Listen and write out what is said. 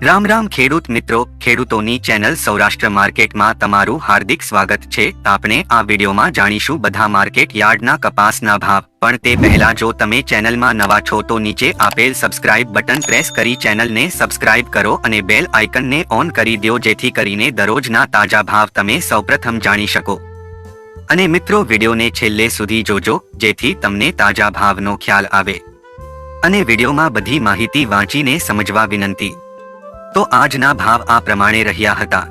રામ રામ ખેડૂત મિત્રો, ખેડૂતોની ચેનલ સૌરાષ્ટ્ર માર્કેટમાં તમારું હાર્દિક સ્વાગત છે। આપણે આ વિડીયોમાં જાણીશું બધા માર્કેટ યાર્ડના કપાસના ભાવ। પણ તે પહેલા જો તમે ચેનલમાં નવા છો તો નીચે આપેલ સબસ્ક્રાઇબ બટન પ્રેસ કરી ચેનલને સબસ્ક્રાઇબ કરો અને બેલ આઇકનને ઓન કરી દો જેથી કરીને દરરોજના તાજા ભાવ તમે સૌપ્રથમ જાણી શકો। અને મિત્રો વિડીયોને છેલ્લે સુધી જોજો જેથી તમને તાજા ભાવનો ખ્યાલ આવે અને વિડીયોમાં બધી માહિતી વાંચીને સમજવા વિનંતી। તો આજના ભાવ આ પ્રમાણે રહ્યા હતા।